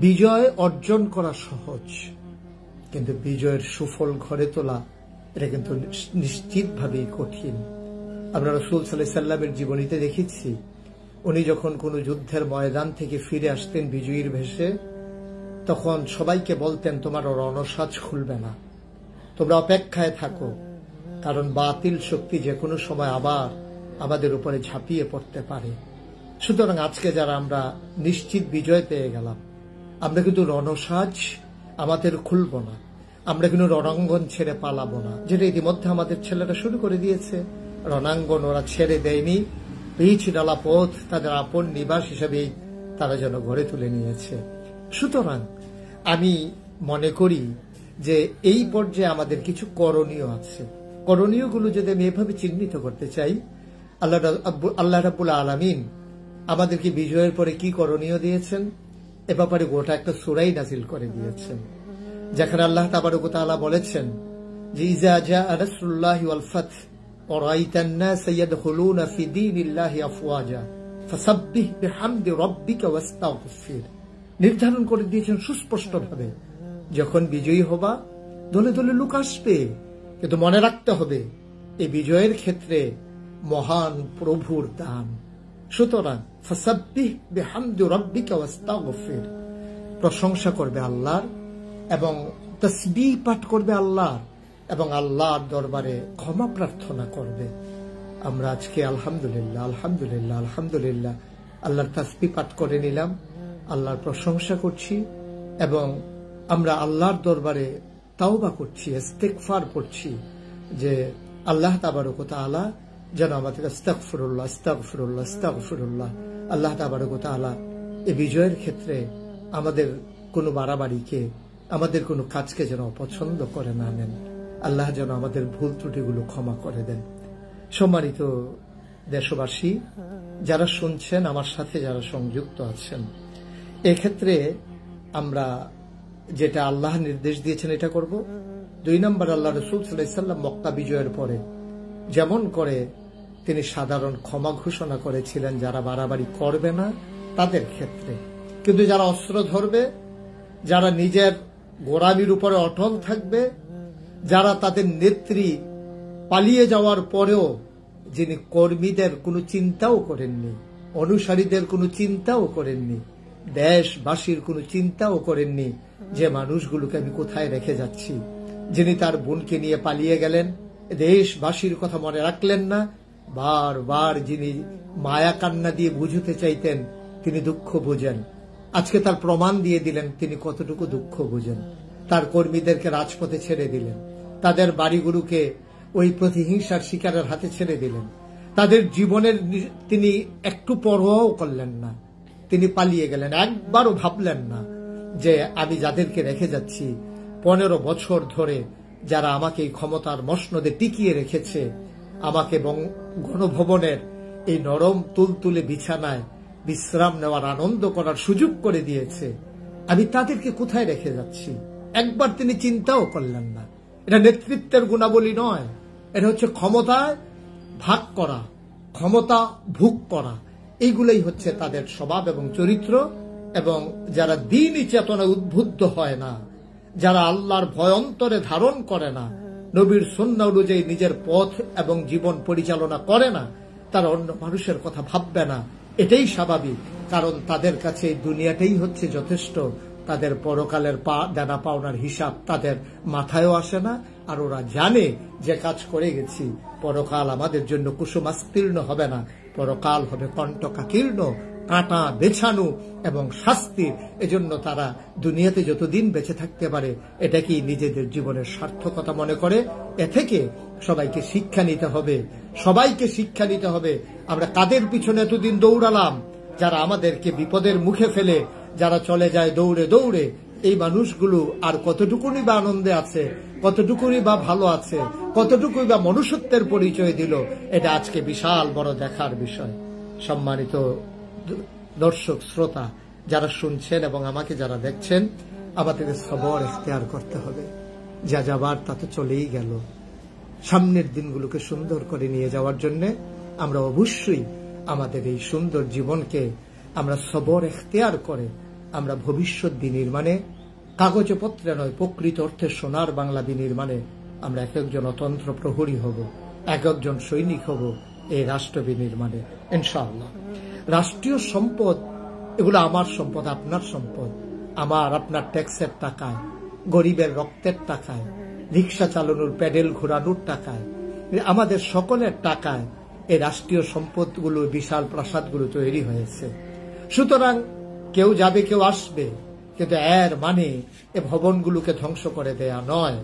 বিজয় অর্জন করা সহজ, কিন্তু বিজয়ের সুফল ঘরে তোলা এটা কিন্তু নিশ্চিতভাবেই কঠিন। আমরা রাসূল সাল্লাল্লাহু আলাইহি সাল্লামের জীবনীতে দেখেছি, উনি যখন কোনো যুদ্ধের ময়দান থেকে ফিরে আসতেন বিজয়ীর ভেষে, তখন সবাইকে বলতেন, তোমার রণসাজ খুলবে না, তোমরা অপেক্ষায় থাকো, কারণ বাতিল শক্তি যে কোনো সময় আবার আমাদের উপরে ঝাঁপিয়ে পড়তে পারে। সুতরাং আজকে যারা আমরা নিশ্চিত বিজয় পেয়ে গেলাম, আমরা কিন্তু রণসাজ আমাদের খুলব না, আমরা কিন্তু রণাঙ্গন ছেড়ে পালাবো না, যেটা ইতিমধ্যে আমাদের ছেলেরা শুরু করে দিয়েছে। রণাঙ্গন ওরা ছেড়ে দেয়নি, পিচ ডালা পথ তাদের আপন নিবাস হিসেবেই তারা যেন গড়ে তুলে নিয়েছে। সুতরাং আমি মনে করি যে এই পর্যায়ে আমাদের কিছু করণীয় আছে। করণীয়গুলো যদি আমি এভাবে চিহ্নিত করতে চাই, আল্লাহ রাব্বুল আলামিন আমাদেরকে বিজয়ের পরে কি করণীয় দিয়েছেন এ ব্যাপারে গোটা একটা সূরাই নাজিল করে দিয়েছেন, যেখানে আল্লাহ তাবারক ওয়া তাআলা বলেছেন যে ইজা জাআ নাসরুল্লাহি ওয়াল ফাth ওয়া রাআইতান নাস ইয়াদখুলুনা ফি দীনিল্লাহি আফওয়াজা ফাসাব্বিহ বিহামদি রাব্বিকা ওয়াস্তাগফির। নির্ধারণ করে দিয়েছেন সুস্পষ্টভাবে, যখন বিজয়ী হবা দলে দলে লোক আসবে, কিন্তু মনে রাখতে হবে এই বিজয়ের ক্ষেত্রে মহান প্রভুর দান। সুতরাং ফাসাব্বিহ বিহামদি রাব্বিকা ওয়াস্তাগফির, প্রশংসা করবে আল্লাহর এবং তাসবিহ পাঠ করবে আল্লাহর, এবং আল্লাহর দরবারে ক্ষমা প্রার্থনা করবে। আমরা আজকে আলহামদুলিল্লাহ আলহামদুলিল্লাহ আলহামদুলিল্লাহ আল্লাহর তাসবিহ পাঠ করে নিলাম, আল্লাহর প্রশংসা করছি, এবং আমরা আল্লাহর দরবারে তাওবা করছি, ইস্তিগফার করছি যে আল্লাহ তাবারক ওয়া তাআলা যেন আমাদের আস্তাগফিরুল্লাহ আস্তাগফিরুল্লাহ আস্তাগফিরুল্লাহ, আল্লাহ তাবারক ওয়া তাআলা এই বিজয়ের ক্ষেত্রে আমাদের কোনো বাড়াবাড়িকে, আমাদের কোনো কাজকে যেন অপছন্দ করে না নেন। আল্লাহ যেন আমাদের ভুল ত্রুটিগুলো ক্ষমা করে দেন। সম্মানিত দেশবাসী, যারা শুনছেন, আমার সাথে যারা সংযুক্ত আছেন, এক্ষেত্রে আমরা যেটা আল্লাহ নির্দেশ দিয়েছেন এটা করব। 2 নম্বর, আল্লাহ রাসূল সাল্লাল্লাহু আলাইহি সাল্লাম মক্কা বিজয়ের পরে যেমন করে তিনি সাধারণ ক্ষমা ঘোষণা করেছিলেন যারা বাড়াবাড়ি করবে না তাদের ক্ষেত্রে, কিন্তু যারা অস্ত্র ধরবে, যারা নিজের গোড়ামির উপরে অটল থাকবে, যারা তাদের নেত্রী পালিয়ে যাওয়ার পরেও যিনি কর্মীদের কোনো চিন্তাও করেননি, অনুসারীদের কোনো চিন্তাও করেননি, দেশবাসীর কোনো চিন্তাও করেননি যে মানুষগুলোকে আমি কোথায় রেখে যাচ্ছি, যিনি তার বোনকে নিয়ে পালিয়ে গেলেন, দেশবাসীর কথা মনে রাখলেন না, বারবার যিনি মায়া কান্না দিয়ে বুঝতে চাইতেন তিনি দুঃখ বুঝেন, আজকে তার প্রমাণ দিয়ে দিলেন তিনি কতটুকু দুঃখ বুঝেন। তার কর্মীদেরকে রাজপথে ছেড়ে দিলেন, তাদের বাড়িগুলোকে ওই প্রতিহিংসার শিকারের হাতে ছেড়ে দিলেন, তাদের জীবনের তিনি একটু পরোয়াও করলেন না, তিনি পালিয়ে গেলেন। একবারও ভাবলেন না যে আমি যাদেরকে রেখে যাচ্ছি 15 বছর ধরে, যারা আমাকে এই ক্ষমতার মসনদে টিকিয়ে রেখেছে, আমাকে গণভবনের এই নরম তুলতুলে বিছানায় বিশ্রাম নেওয়ার, আনন্দ করার সুযোগ করে দিয়েছে, আমি তাদেরকে কোথায় রেখে যাচ্ছি, একবার তিনি চিন্তাও করলেন না। এটা নেতৃত্বের গুণাবলী নয়, এটা হচ্ছে ক্ষমতায় ভাগ করা, ক্ষমতা ভোগ করা, এইগুলোই হচ্ছে তাদের স্বভাব এবং চরিত্র। এবং যারা দ্বীনি চেতনায় উদ্বুদ্ধ হয় না, যারা আল্লাহর ভয় অন্তরে ধারণ করে না, নবীর সুন্নাহ অনুযায়ী নিজের পথ এবং জীবন পরিচালনা করে না, তারা অন্য মানুষের কথা ভাববে না, এটাই স্বাভাবিক। কারণ তাদের কাছে এই দুনিয়াটাই হচ্ছে যথেষ্ট, তাদের পরকালের দেনা পাওনার হিসাব তাদের মাথায়ও আসে না। আর ওরা জানে যে কাজ করে গেছি, পরকাল আমাদের জন্য কুসুমাস্তীর্ণ হবে না, পরকাল হবে কণ্টকাকীর্ণ, কাঁটা বেছানো এবং শাস্তির। এজন্য তারা দুনিয়াতে যতদিন বেঁচে থাকতে পারে এটাকেই নিজেদের জীবনের সার্থকতা মনে করে। এ থেকে সবাইকে শিক্ষা নিতে হবে, সবাইকে শিক্ষা নিতে হবে। আমরা কাদের পিছনে এতদিন দৌড়ালাম, যারা আমাদেরকে বিপদের মুখে ফেলে যারা চলে যায় দৌড়ে দৌড়ে, এই মানুষগুলো আর কতটুকুনি বা আনন্দে আছে, কতটুকুনি বা ভালো আছে, কতটুকুই বা মনুষ্যত্বের পরিচয় দিল, এটা আজকে বিশাল বড় দেখার বিষয়। সম্মানিত দর্শক শ্রোতা যারা শুনছেন এবং আমাকে যারা দেখছেন, আমাদের সবর ইখতিয়ার করতে হবে। যা যাবার তা তো চলেই গেল, সামনের দিনগুলোকে সুন্দর করে নিয়ে যাওয়ার জন্য আমরা অবশ্যই আমাদের এই সুন্দর জীবনকে আমরা সবর ইখতিয়ার করে আমরা ভবিষ্যৎ বিনির্মাণে, কাগজে পত্রে নয় প্রকৃত অর্থে সোনার বাংলা বিনির্মাণে আমরা এক একজন অতন্ত্র প্রহরী হব, এক একজন সৈনিক হব এই রাষ্ট্র বিনির্মাণে ইনশাআল্লাহ। রাষ্ট্রীয় সম্পদ এগুলো আমার সম্পদ, আপনার সম্পদ, আমার আপনার ট্যাক্সের টাকায়, গরিবের রক্তের টাকায়, রিক্সা চালানোর প্যাডেল ঘোরানোর টাকায়, আমাদের সকলের টাকায় এই রাষ্ট্রীয় সম্পদগুলো, বিশাল প্রাসাদগুলো তৈরি হয়েছে। সুতরাং কেউ যাবে, কেউ আসবে, কিন্তু এর মানে এ ভবনগুলোকে ধ্বংস করে দেয়া নয়।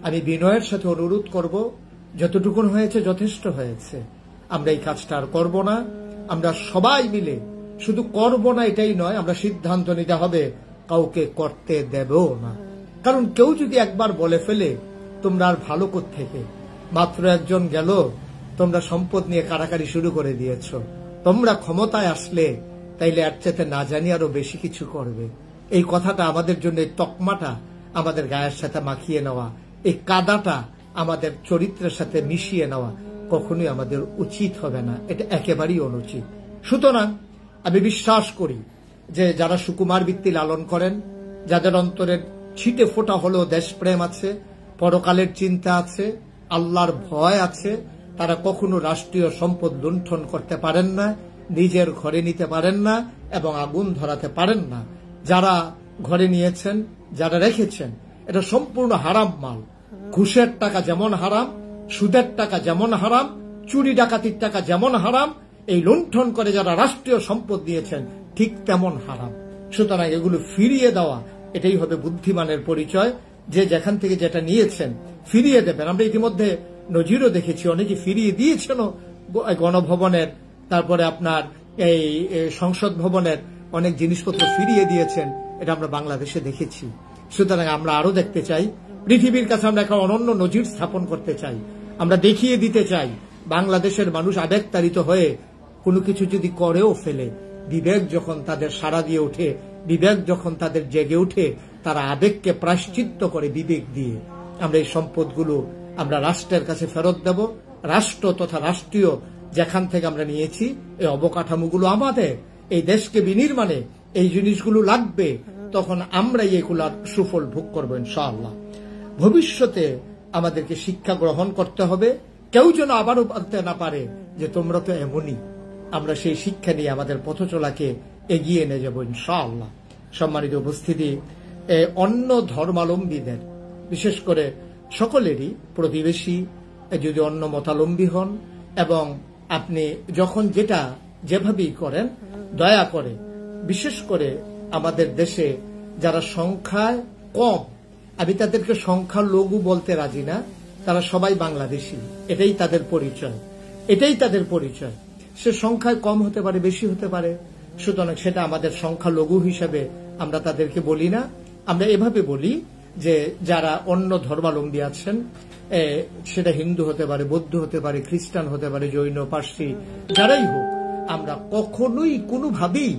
আমি বিনয়ের সাথে অনুরোধ করব, যতটুকুন হয়েছে যথেষ্ট হয়েছে, আমরা এই কাজটা আর করব না। আমরা সবাই মিলে শুধু করব না এটাই নয়, আমরা সিদ্ধান্ত নিতে হবে কাউকে করতে দেবও না। কারণ কেউ যদি একবার বলে ফেলে তোমরা আর ভালো কোত্থেকে, মাত্র একজন গেল, তোমরা সম্পদ নিয়ে কাড়াকাড়ি শুরু করে দিয়েছ, তোমরা ক্ষমতায় আসলে তাইলে এর চাইতে না জানি আরো বেশি কিছু করবে। এই কথাটা আমাদের জন্য, এই তকমাটা আমাদের গায়ের সাথে মাখিয়ে নেওয়া, এই কাদাটা আমাদের চরিত্রের সাথে মিশিয়ে নেওয়া কখনোই আমাদের উচিত হবে না, এটা একেবারেই অনুচিত। সুতরাং আমি বিশ্বাস করি যে যারা সুকুমার বৃত্তি লালন করেন, যাদের অন্তরের ছিটে ফোটা হলেও দেশপ্রেম আছে, পরকালের চিন্তা আছে, আল্লাহর ভয় আছে, তারা কখনো রাষ্ট্রীয় সম্পদ লুণ্ঠন করতে পারেন না, নিজের ঘরে নিতে পারেন না এবং আগুন ধরাতে পারেন না। যারা ঘরে নিয়েছেন, যারা রেখেছেন, এটা সম্পূর্ণ হারাম মাল। ঘুষের টাকা যেমন হারাম, সুদের টাকা যেমন হারাম, চুরি ডাকাতির টাকা যেমন হারাম, এই লুণ্ঠন করে যারা রাষ্ট্রীয় সম্পদ দিয়েছেন ঠিক তেমন হারাম। সুতরাং এগুলো ফিরিয়ে দেওয়া এটাই হবে বুদ্ধিমানের পরিচয়, যে যেখান থেকে যেটা নিয়েছেন ফিরিয়ে দেবেন। আমরা ইতিমধ্যে নজিরও দেখেছি, অনেকে ফিরিয়ে দিয়েছেন গণভবনের, তারপরে আপনার এই সংসদ ভবনের অনেক জিনিসপত্র ফিরিয়ে দিয়েছেন, এটা আমরা বাংলাদেশে দেখেছি। সুতরাং আমরা আরো দেখতে চাই, পৃথিবীর কাছে আমরা একটা অনন্য নজির স্থাপন করতে চাই, আমরা দেখিয়ে দিতে চাই বাংলাদেশের মানুষ আবেগতাড়িত হয়ে কোনো কিছু যদি করেও ফেলে, বিবেক যখন তাদের সাড়া দিয়ে ওঠে, বিবেক যখন তাদের জেগে ওঠে, তারা আবেগকে প্রায়শ্চিত্ত করে বিবেক দিয়ে আমরা এই সম্পদগুলো আমরা রাষ্ট্রের কাছে ফেরত দেব। রাষ্ট্র তথা রাষ্ট্রীয় যেখান থেকে আমরা নিয়েছি এই অবকাঠামোগুলো আমাদের, এই দেশকে বিনির্মাণে এই জিনিসগুলো লাগবে, তখন আমরা এগুলার সুফল ভোগ করবো ইনশাআল্লাহ। ভবিষ্যতে আমাদেরকে শিক্ষা গ্রহণ করতে হবে, কেউ যেন আবারও বলতে না পারে যে তোমরা তো এমনই। আমরা সেই শিক্ষা নিয়ে আমাদের পথ চলাকে এগিয়ে নিয়ে যাব ইনশাআল্লাহ। সম্মানিত উপস্থিতি, অন্য ধর্মাবলম্বীদের, বিশেষ করে সকলেরই প্রতিবেশী যদি অন্য মতাবলম্বী হন, এবং আপনি যখন যেটা যেভাবেই করেন, দয়া করে বিশেষ করে আমাদের দেশে যারা সংখ্যায় কম, আমি তাদেরকে সংখ্যা লঘু বলতে রাজি না, তারা সবাই বাংলাদেশী, এটাই তাদের পরিচয়, এটাই তাদের পরিচয়। সে সংখ্যায় কম হতে পারে, বেশি হতে পারে, সুতরাং সেটা আমাদের সংখ্যা লঘু হিসাবে আমরা তাদেরকে বলি না। আমরা এভাবে বলি যে যারা অন্য ধর্মাবলম্বী আছেন, সেটা হিন্দু হতে পারে, বৌদ্ধ হতে পারে, খ্রিস্টান হতে পারে, জৈন, পার্সি, যারাই হোক, আমরা কখনোই কোনোভাবেই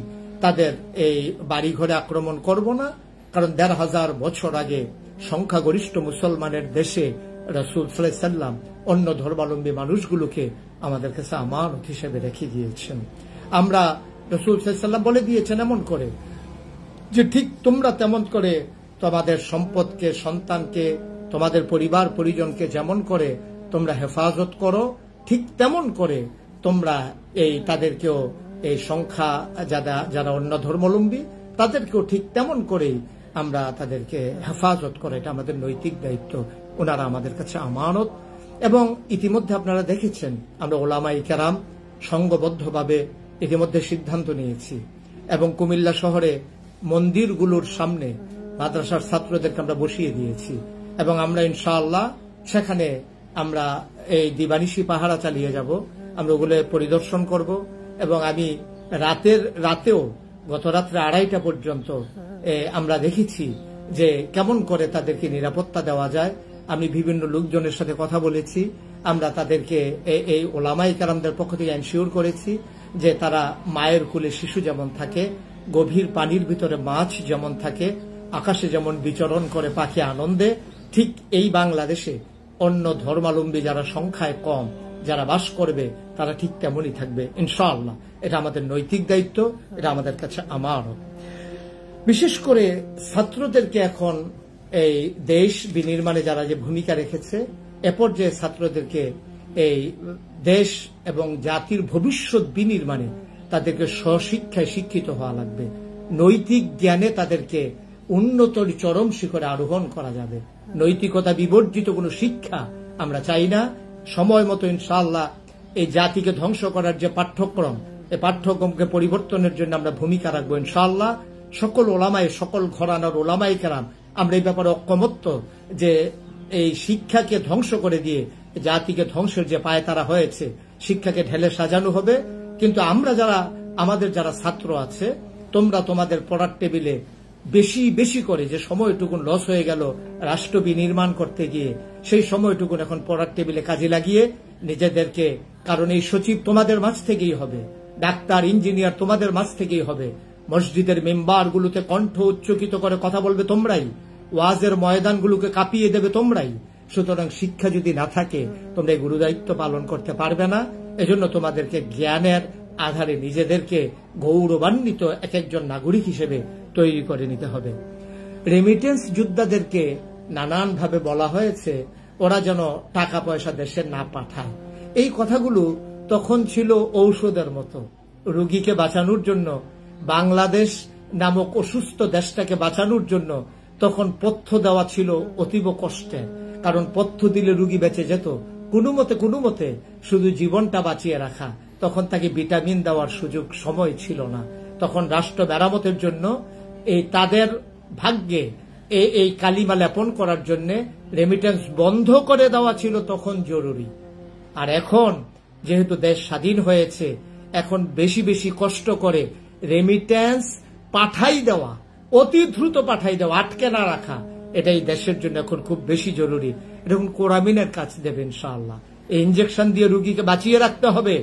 তাদের এই বাড়িঘরে আক্রমণ করব না। কারণ ১৫০০ বছর আগে সংখ্যাগরিষ্ঠ মুসলমানের দেশে রাসূল সাল্লাল্লাহু আলাইহি ওয়াসাল্লাম অন্য ধর্মাবলম্বী মানুষগুলোকে আমাদের কাছে আমানত হিসেবে রেখে দিয়েছেন। আমরা রাসূল সাল্লাল্লাহু আলাইহি ওয়াসাল্লাম বলে দিয়েছেন এমন করে যে ঠিক তোমরা তেমন করে তোমাদের সম্পদকে, সন্তানকে, তোমাদের পরিবার পরিজনকে যেমন করে তোমরা হেফাজত করো, ঠিক তেমন করে তোমরা এই তাদেরকেও, এই সংখ্যা যারা অন্য ধর্মাবলম্বী তাদেরকেও ঠিক তেমন করেই আমরা তাদেরকে হেফাজত করে, এটা আমাদের নৈতিক দায়িত্ব। ওনারা আমাদের কাছে আমানত। এবং ইতিমধ্যে আপনারা দেখেছেন আমরা ওলামায়ে কেরাম সংঘবদ্ধভাবে ইতিমধ্যে সিদ্ধান্ত নিয়েছি, এবং কুমিল্লা শহরে মন্দিরগুলোর সামনে মাদ্রাসার ছাত্রদেরকে আমরা বসিয়ে দিয়েছি, এবং আমরা ইনশাআল্লাহ সেখানে আমরা এই দিবানিশি পাহারা চালিয়ে যাব, আমরা ওগুলো পরিদর্শন করব। এবং আমি রাতেও গত রাত্রে ২:৩০ পর্যন্ত আমরা দেখেছি যে কেমন করে তাদেরকে নিরাপত্তা দেওয়া যায়। আমি বিভিন্ন লোকজনের সাথে কথা বলেছি, আমরা তাদেরকে এই ওলামায়ে কেরামদের পক্ষ থেকে এনশিওর করেছি যে তারা মায়ের কোলে শিশু যেমন থাকে, গভীর পানির ভিতরে মাছ যেমন থাকে, আকাশে যেমন বিচরণ করে পাখি আনন্দে, ঠিক এই বাংলাদেশে অন্য ধর্মাবলম্বী যারা সংখ্যায় কম যারা বাস করবে তারা ঠিক তেমনই থাকবে ইনশাআল্লাহ। এটা আমাদের নৈতিক দায়িত্ব, এটা আমাদের কাছে আমানত। বিশেষ করে ছাত্রদেরকে এখন এই দেশ বিনির্মাণে যারা যে ভূমিকা রেখেছে এ পর্যায়ে ছাত্রদেরকে এই দেশ এবং জাতির ভবিষ্যৎ বিনির্মাণে তাদেরকে স্বশিক্ষায় শিক্ষিত হওয়া লাগবে। নৈতিক জ্ঞানে তাদেরকে উন্নতর চরম শিখরে আরোহণ করা যাবে। নৈতিকতা বিবর্জিত কোনো শিক্ষা আমরা চাই না। সময় মতো ইনশাআল্লাহ এই জাতিকে ধ্বংস করার যে পাঠ্যক্রম, এই পাঠ্যক্রমকে পরিবর্তনের জন্য আমরা ভূমিকা রাখবো ইনশাআল্লাহ। সকল ওলামায়ে, সকল ঘরানার ওলামায়ে কেরাম আমরা এই ব্যাপারে ঐক্যমত্য যে এই শিক্ষাকে ধ্বংস করে দিয়ে জাতিকে ধ্বংসের যে পায়তারা হয়েছে, শিক্ষাকে ঢেলে সাজানো হবে। কিন্তু আমরা যারা, আমাদের যারা ছাত্র আছে, তোমরা তোমাদের পড়ার টেবিলে বেশি বেশি করে যে সময়টুকুন লস হয়ে গেল রাষ্ট্র বিনির্মাণ করতে গিয়ে, সেই সময়টুকুন এখন পড়ার টেবিলে কাজে লাগিয়ে নিজেদেরকে, কারণ এই সচিব তোমাদের মাঝ থেকেই হবে, ডাক্তার ইঞ্জিনিয়ার তোমাদের মাঝ থেকেই হবে, মসজিদের মেম্বারগুলোতে কণ্ঠ উচ্চকিত করে কথা বলবে তোমরাই, ওয়াজের ময়দানগুলোকে কাঁপিয়ে দেবে তোমরাই। সুতরাং শিক্ষা যদি না থাকে তোমরা এই গুরুদায়িত্ব পালন করতে পারবে না। এজন্য তোমাদেরকে জ্ঞানের আধারে নিজেদেরকে গৌরবান্বিত এক একজন নাগরিক হিসেবে তৈরি করে নিতে হবে। রেমিটেন্স যোদ্ধাদেরকে নানানভাবে বলা হয়েছে ওরা যেন টাকা পয়সা দেশে না পাঠায়। এই কথাগুলো তখন ছিল ঔষধের মতো। রোগীকে বাঁচানোর জন্য, বাংলাদেশ নামক অসুস্থ দেশটাকে বাঁচানোর জন্য তখন পথ্য দেওয়া ছিল অতীব কষ্টের। কারণ পথ্য দিলে রোগী বেঁচে যেত, কোনো মতে শুধু জীবনটা বাঁচিয়ে রাখা, তখন তাকে ভিটামিন দেওয়ার সুযোগ সময় ছিল না। তখন রাষ্ট্র মেরামতের জন্য এই তাদের ভাগ্যে এই কালিমা লেপন করার জন্য রেমিটেন্স বন্ধ করে দেওয়া ছিল তখন জরুরি। আর এখন যেহেতু দেশ স্বাধীন হয়েছে, এখন বেশি বেশি কষ্ট করে রেমিটেন্স পাঠাই দেওয়া, অতি দ্রুত পাঠাই দেওয়া, আটকে না রাখা, এটাই দেশের জন্য এখন খুব বেশি জরুরি। এরকম কোরামিনের কাজ দেবে ইনশাআল্লাহ। এই ইঞ্জেকশন দিয়ে রোগীকে বাঁচিয়ে রাখতে হবে।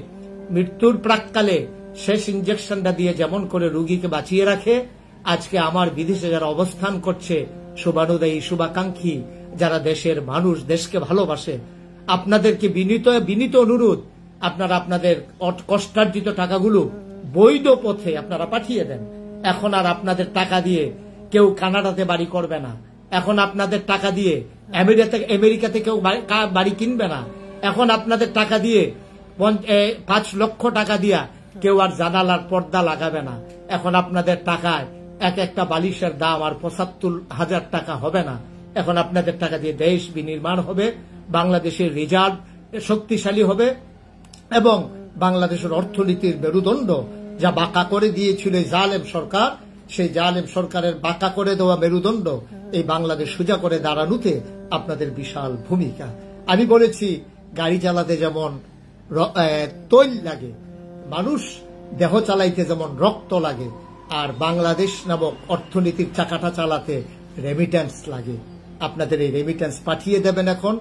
মৃত্যুর প্রাককালে শেষ ইঞ্জেকশনটা দিয়ে যেমন করে রোগীকে বাঁচিয়ে রাখে, আজকে আমার বিদেশে যারা অবস্থান করছে, শুভানুদায়ী, শুভাকাঙ্ক্ষী যারা দেশের মানুষ, দেশকে ভালোবাসে, আপনাদেরকে বিনীত অনুরোধ, আপনারা আপনাদের কষ্টার্জিত টাকাগুলো বৈধ পথে আপনারা পাঠিয়ে দেন। এখন আর আপনাদের টাকা দিয়ে কেউ কানাডাতে বাড়ি করবে না। এখন আপনাদের টাকা দিয়ে আমেরিকাতে কেউ বাড়ি কিনবে না। এখন আপনাদের টাকা দিয়ে 5 লক্ষ টাকা দিয়া কেউ আর জানালার পর্দা লাগাবে না। এখন আপনাদের টাকায় এক একটা বালিশের দাম আর ৭৫,০০০ টাকা হবে না। এখন আপনাদের টাকা দিয়ে দেশ বিনির্মাণ হবে, বাংলাদেশের রিজার্ভ শক্তিশালী হবে এবং বাংলাদেশের অর্থনীতির মেরুদণ্ড যা বাঁকা করে দিয়েছিল জালেম সরকার, সেই জালেম সরকারের বাঁকা করে দেওয়া মেরুদণ্ড এই বাংলাদেশ সোজা করে দাঁড়ানোতে আপনাদের বিশাল ভূমিকা। আমি বলেছি গাড়ি চালাতে যেমন তৈল লাগে, মানুষ দেহ চালাইতে যেমন রক্ত লাগে, আর বাংলাদেশ নামক অর্থনীতির চাকাটা চালাতে রেমিটেন্স লাগে। আপনাদের এই রেমিটেন্স পাঠিয়ে দেবেন এখন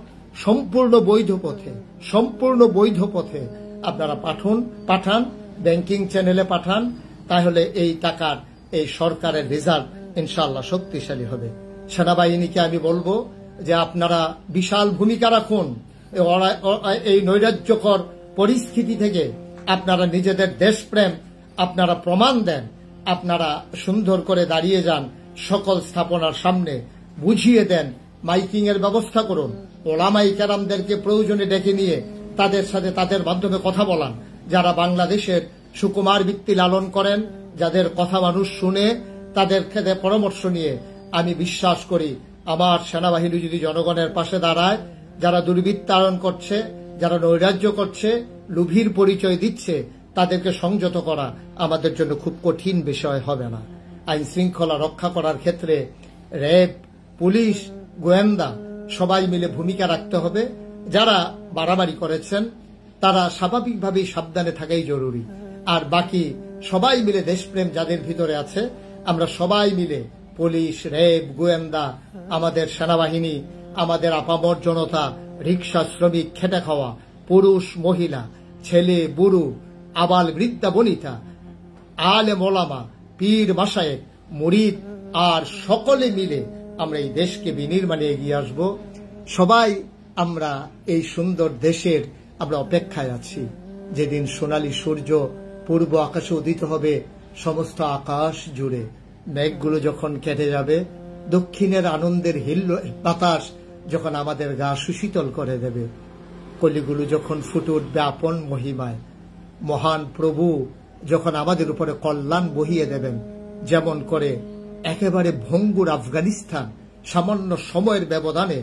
সম্পূর্ণ বৈধ পথে আপনারা পাঠান, ব্যাংকিং চ্যানেলে পাঠান। তাহলে এই টাকার এই সরকারের রিজার্ভ ইনশাআল্লাহ শক্তিশালী হবে। সেনাবাহিনীকে আমি বলবো যে আপনারা বিশাল ভূমিকা রাখুন। এই নৈরাজ্যকর পরিস্থিতি থেকে আপনারা নিজেদের দেশপ্রেম আপনারা প্রমাণ দেন। আপনারা সুন্দর করে দাঁড়িয়ে যান সকল স্থাপনার সামনে, বুঝিয়ে দেন, মাইকিং এর ব্যবস্থা করুন, ওলামায়ে কেরামদেরকে প্রয়োজনে ডেকে নিয়ে তাদের সাথে তাদের মাধ্যমে কথা বলান, যারা বাংলাদেশের সুকুমার বৃত্তি লালন করেন, যাদের কথা মানুষ শুনে, তাদের থেকে পরামর্শ নিয়ে আমি বিশ্বাস করি আমার সেনাবাহিনী যদি জনগণের পাশে দাঁড়ায়, যারা দুর্বৃত্তায়ন করছে, যারা নৈরাজ্য করছে, লোভীর পরিচয় দিচ্ছে, তাদেরকে সংযত করা আমাদের জন্য খুব কঠিন বিষয় হবে না। আইন শৃঙ্খলা রক্ষা করার ক্ষেত্রে র্যাব, পুলিশ, গোয়েন্দা সবাই মিলে ভূমিকা রাখতে হবে। যারা বাড়াবাড়ি করেছেন তারা স্বাভাবিকভাবেই সাবধানে থাকাই জরুরি। আর বাকি সবাই মিলে দেশপ্রেম যাদের ভিতরে আছে, আমরা সবাই মিলে পুলিশ, র্যাব, গোয়েন্দা, আমাদের সেনাবাহিনী, আমাদের আপামর জনতা, রিক্সা শ্রমিক, খেটে খাওয়া পুরুষ, মহিলা, ছেলে, বুড়ো, আবাল, বৃদ্ধা, বনিতা, আলেম ওলামা, পীর, মাশায়েখ, মুরিদ, আর সকলে মিলে আমরা এই দেশকে বিনির্মাণে এগিয়ে আসব। সবাই আমরা এই সুন্দর দেশের আমরা অপেক্ষায় আছি। যেদিন সোনালী সূর্য পূর্ব আকাশে উদিত হবে সমস্ত আকাশ জুড়ে, মেঘগুলো যখন কেটে যাবে, দক্ষিণের আনন্দের হিল্ল বাতাস যখন আমাদের গা সুশীতল করে দেবে, কলিগুলো যখন ফুটে উঠবে আপন মহিমায়, মহান প্রভু যখন আমাদের উপরে কল্যাণ বহিয়ে দেবেন, যেমন করে একেবারে ভঙ্গুর আফগানিস্তান সামান্য সময়ের ব্যবধানে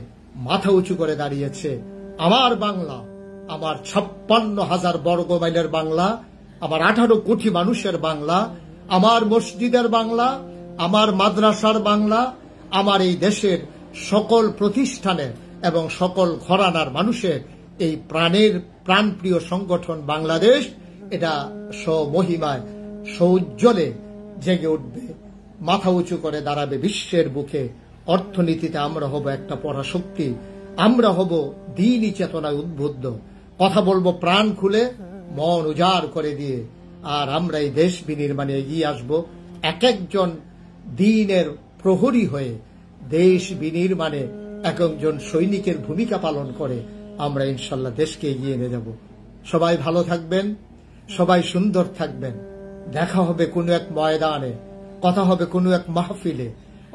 মাথা উঁচু করে দাঁড়িয়েছে। আমার বাংলা, আমার 56,000 বর্গ মাইলের বাংলা, আমার 18 কোটি মানুষের বাংলা, আমার মসজিদের বাংলা, আমার মাদ্রাসার বাংলা, আমার এই দেশের সকল প্রতিষ্ঠানের এবং সকল ঘরানার মানুষের এই প্রাণপ্রিয় সংগঠন বাংলাদেশ, এটা স্বমহিমায় সৌজ্জ্বলে জেগে উঠবে, মাথা উঁচু করে দাঁড়াবে বিশ্বের বুকে। অর্থনীতিতে আমরা হব একটা পরাশক্তি, আমরা হব দ্বীনি চেতনায় উদ্বুদ্ধ, কথা বলবো প্রাণ খুলে, মন উজাড় করে দিয়ে, আর আমরা এই দেশ বিনির্মাণে এগিয়ে আসব এক একজন দ্বীনের প্রহরী হয়ে। দেশ বিনির্মাণে এক একজন সৈনিকের ভূমিকা পালন করে আমরা ইনশাল্লাহ দেশকে এগিয়ে নিয়ে যাব। সবাই ভালো থাকবেন, সবাই সুন্দর থাকবেন। দেখা হবে কোনো এক ময়দানে, কথা হবে কোনো এক মাহফিলে,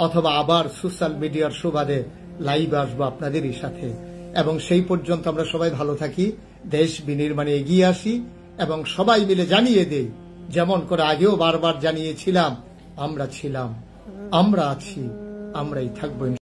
অথবা আবার সোশ্যাল মিডিয়ার সুবাদে লাইভে আসবো আপনাদেরই সাথে। এবং সেই পর্যন্ত আমরা সবাই ভালো থাকি, দেশ বিনির্মাণে এগিয়ে আসি এবং সবাই মিলে জানিয়ে দেই, যেমন করে আগেও বারবার জানিয়েছিলাম, আমরা ছিলাম, আমরা আছি, আমরাই থাকবো।